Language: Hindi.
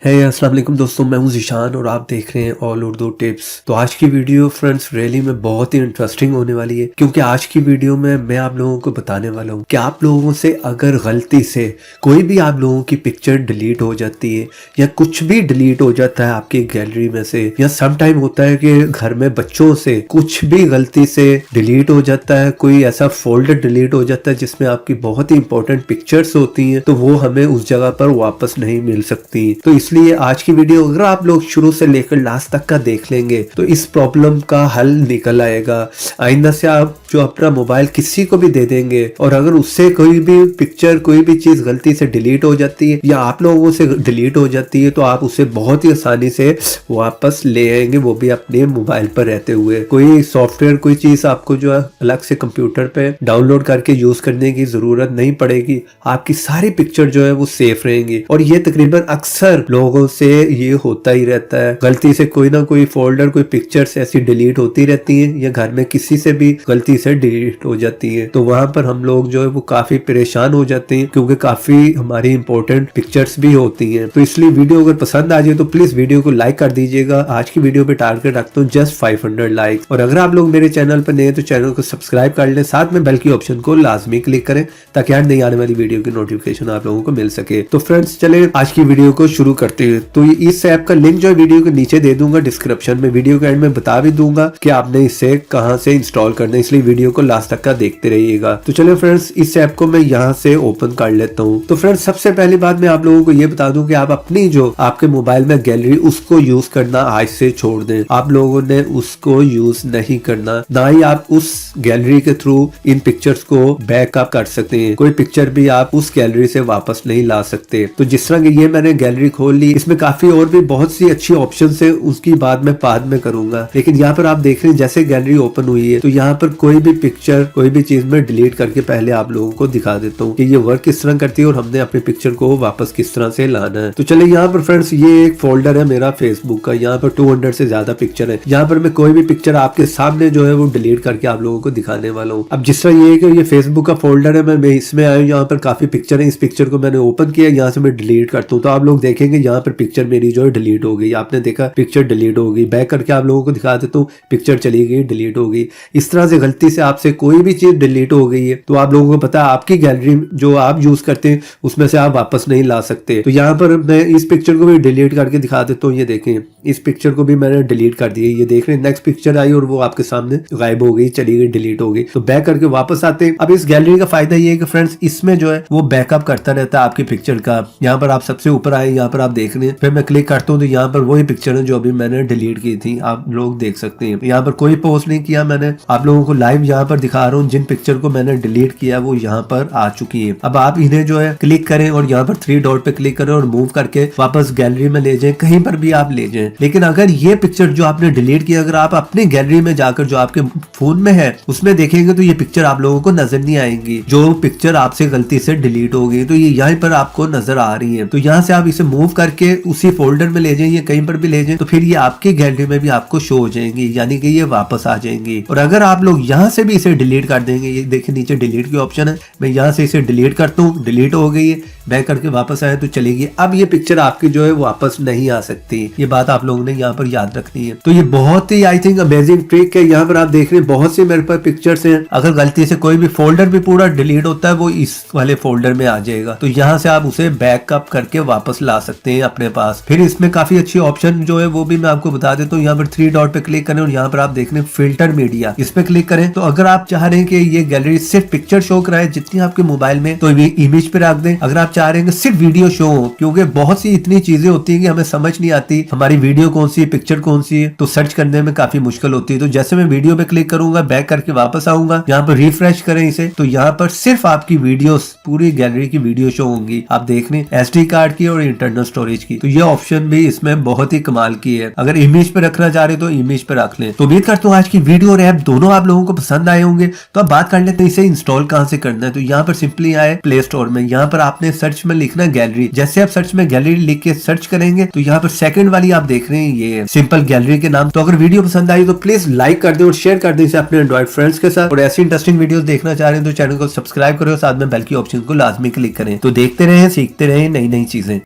अस्सलाम वालेकुम दोस्तों, मैं हूं ज़ीशान और आप देख रहे हैं ऑल उर्दू टिप्स। तो आज की वीडियो फ्रेंड्स रियली में बहुत ही इंटरेस्टिंग होने वाली है, क्योंकि आज की वीडियो में मैं आप लोगों को बताने वाला हूं कि आप लोगों से अगर गलती से कोई भी आप लोगों की पिक्चर डिलीट हो जाती है या कुछ भी डिलीट हो जाता है आपकी गैलरी में से, या सम टाइम होता है कि घर में बच्चों से कुछ भी गलती से डिलीट हो जाता है, कोई ऐसा फोल्डर डिलीट हो जाता है जिसमें आपकी बहुत ही इंपॉर्टेंट पिक्चर्स होती हैं, तो वो हमें उस जगह पर वापस नहीं मिल सकती। तो इसलिए आज की वीडियो अगर आप लोग शुरू से लेकर लास्ट तक का देख लेंगे तो इस प्रॉब्लम का हल निकल आएगा। आइंदा से आप जो अपना मोबाइल किसी को भी दे देंगे और अगर उससे कोई भी पिक्चर कोई भी चीज गलती से डिलीट हो जाती है या आप लोगों से डिलीट हो जाती है, तो आप उसे बहुत ही आसानी से वापस ले आएंगे, वो भी अपने मोबाइल पर रहते हुए। कोई सॉफ्टवेयर कोई चीज आपको जो है अलग से कंप्यूटर पे डाउनलोड करके यूज करने की जरूरत नहीं पड़ेगी। आपकी सारी पिक्चर जो है वो सेफ रहेंगी। और ये तकरीबन अक्सर लोगों से ये होता ही रहता है, गलती से कोई ना कोई फोल्डर कोई पिक्चर्स ऐसी डिलीट होती रहती हैं या घर में किसी से भी गलती से डिलीट हो जाती है, तो वहां पर हम लोग जो है वो काफी परेशान हो जाते हैं, क्योंकि काफी हमारी इंपॉर्टेंट पिक्चर्स भी होती हैं। तो इसलिए वीडियो अगर पसंद आ जाए तो प्लीज वीडियो को लाइक कर दीजिएगा। आज की वीडियो पे टारगेट रखता हूँ जस्ट 500 लाइक। और अगर आप लोग मेरे चैनल पर नए तो चैनल को सब्सक्राइब कर लें, साथ में बेल की ऑप्शन को लाजमी क्लिक करें ताकि हर नई आने वाली वीडियो की नोटिफिकेशन आप लोगों को मिल सके। तो फ्रेंड्स चले आज की वीडियो को शुरू करते हैं। तो इस ऐप का लिंक जो है वीडियो के नीचे दे दूंगा डिस्क्रिप्शन में, वीडियो के एंड में बता भी दूंगा कि आपने इसे कहां से इंस्टॉल करना है, इसलिए वीडियो को लास्ट तक का देखते रहिएगा। तो चलो फ्रेंड्स इस ऐप को मैं यहां से ओपन कर लेता हूं। तो फ्रेंड्स सबसे पहली बात मैं आप लोगों को ये बता दूं कि आप अपनी जो आपके मोबाइल में गैलरी उसको यूज करना आज से छोड़ दें। आप लोगों ने उसको यूज नहीं करना, ना ही आप उस गैलरी के थ्रू इन पिक्चर्स को बैकअप कर सकते हैं। कोई पिक्चर भी आप उस गैलरी से वापस नहीं ला सकते। तो जिस तरह की ये मैंने गैलरी खोल ली, इसमें काफी और भी बहुत सी अच्छी ऑप्शन है, उसकी बात मैं बाद में करूंगा। लेकिन यहाँ पर आप देख रहे हैं जैसे गैलरी ओपन हुई है तो यहाँ पर कोई भी पिक्चर कोई भी चीज में डिलीट करके पहले आप लोगों को दिखा देता हूँ कि ये वर्क किस तरह करती है और हमने अपनी पिक्चर को वापस किस तरह से लाना है। तो चले यहाँ पर फ्रेंड्स ये एक फोल्डर है मेरा फेसबुक का, यहाँ पर 200 से ज्यादा पिक्चर है। यहाँ पर मैं कोई भी पिक्चर आपके सामने जो है वो डिलीट करके आप लोगों को दिखाने वाला हूँ। अब जिस तरह ये कि ये फेसबुक का फोल्डर है, मैं इसमें आया हूँ, यहाँ पर काफी पिक्चर है। इस पिक्चर को मैंने ओपन किया, यहाँ से मैं डिलीट करता हूँ तो आप लोग देखेंगे यहाँ पर पिक्चर मेरी जो है डिलीट हो गई। आपने देखा पिक्चर डिलीट हो गई। बैक करके आप लोगों को दिखा देता हूँ, पिक्चर चली गई, डिलीट हो गई। इस तरह से गलती से आपसे कोई भी चीज डिलीट हो गई है तो आप लोगों को पता है आपकी गैलरी जो आप यूज करते हैं उसमें से आप वापस नहीं ला सकते। तो यहाँ पर मैं इस पिक्चर को भी डिलीट करके दिखा देता हूँ। ये देखें इस पिक्चर को भी मैंने डिलीट कर दिया। ये देख रहे हैं नेक्स्ट पिक्चर आई और वो आपके सामने गायब हो गई, चली गई, डिलीट हो गई। तो बैक करके वापस आते हैं। अब इस गैलरी का फायदा ये है कि फ्रेंड्स इसमें जो है वो बैकअप करता रहता है आपकी पिक्चर का। यहाँ पर आप सबसे ऊपर आए, यहाँ पर आप देख रहे हैं, फिर मैं क्लिक करता हूँ तो यहाँ पर वही पिक्चर है जो अभी मैंने डिलीट की थी, आप लोग देख सकते हैं। यहाँ पर कोई पोस्ट नहीं किया मैंने, आप लोगों को लाइव यहाँ पर दिखा रहा हूँ। जिन पिक्चर को मैंने डिलीट किया वो यहाँ पर आ चुकी है। अब आप इन्हें जो है क्लिक करें और यहाँ पर 3 डॉट पे क्लिक करें और मूव करके वापस गैलरी में ले जाएं, कहीं पर भी आप ले जाएं। लेकिन अगर ये पिक्चर जो आपने डिलीट किया अगर आप अपने गैलरी में जाकर जो आपके फोन में है उसमें देखेंगे तो ये पिक्चर आप लोगों को नजर नहीं आएंगी। जो पिक्चर आपसे गलती से डिलीट हो गई तो ये यहाँ पर आपको नजर आ रही है। तो यहाँ से आप इसे मूव करके उसी फोल्डर में ले जाएं या कहीं पर भी ले जाएं तो फिर ये आपकी गैलरी में भी आपको शो हो जाएंगी, यानी कि ये वापस आ जाएंगी। और अगर आप लोग यहाँ से भी इसे डिलीट कर देंगे, ये देखिए नीचे डिलीट की ऑप्शन है, मैं यहाँ से इसे डिलीट करता हूँ, डिलीट हो गई है, बैक करके वापस आए तो चलेगी। अब ये पिक्चर आपकी जो है वापस नहीं आ सकती। ये बात आप लोगों ने यहाँ पर याद रखनी है। तो ये बहुत ही आई थिंक अमेजिंग ट्रिक है। यहाँ पर आप देख रहे हैं बहुत सी मेरे पास पिक्चर्स हैं। अगर गलती से कोई भी फोल्डर भी पूरा डिलीट होता है वो इस वाले फोल्डर में आ जाएगा। तो यहाँ से आप उसे बैकअप करके वापस ला सकते हैं अपने पास। फिर इसमें काफी अच्छी ऑप्शन जो है वो भी मैं आपको बता देता हूँ। यहाँ पर 3 डॉट पे क्लिक करें और यहाँ पर आप देख रहे हैं फिल्टर मीडिया, इस पे क्लिक करें। तो अगर आप चाह रहे हैं कि ये गैलरी सिर्फ पिक्चर शो कराए जितनी आपके मोबाइल में, तो ये इमेज पे रख दें। अगर आप चाह रहे हैं कि सिर्फ वीडियो शो हो, क्योंकि बहुत सी इतनी चीजें होती हैं कि हमें समझ नहीं आती हमारी वीडियो कौन सी है, पिक्चर कौन सी है, तो सर्च करने में काफी मुश्किल होती है। तो जैसे मैं वीडियो पे क्लिक करूंगा, बैक करके वापस आऊंगा, यहाँ पर रिफ्रेश करें इसे, तो यहाँ पर सिर्फ आपकी वीडियोस, पूरी गैलरी की वीडियो शो होंगी। आप देख रहे हैं SD कार्ड की और इंटरनल स्टोरेज की। तो ये ऑप्शन भी इसमें बहुत ही कमाल की है। अगर इमेज पे रखना चाह रहे तो इमेज पे रख लें। तो उम्मीद करता हूँ आज की वीडियो और ऐप दोनों आप लोगों को पसंद आए होंगे। तो अब बात कर लेते हैं इसे इंस्टॉल कहाँ से करना है। तो यहाँ पर सिंपली आए प्ले स्टोर में, यहाँ पर आपने सर्च में लिखना गैलरी। जैसे आप सर्च में गैलरी लिख के सर्च करेंगे तो यहाँ पर सेकंड वाली आप देख रहे हैं ये सिंपल गैलरी के नाम। तो अगर वीडियो पसंद आई तो प्लीज लाइक कर दे और शेयर कर दे इसे अपने एंड्रॉइड फ्रेंड्स के साथ। और ऐसी इंटरेस्टिंग वीडियोस देखना चाह रहे हैं तो चैनल को सब्सक्राइब करें और साथ में बेल की ऑप्शन को लाजमी क्लिक करें। तो देखते रहें, सीखते रहें नई नई चीजें।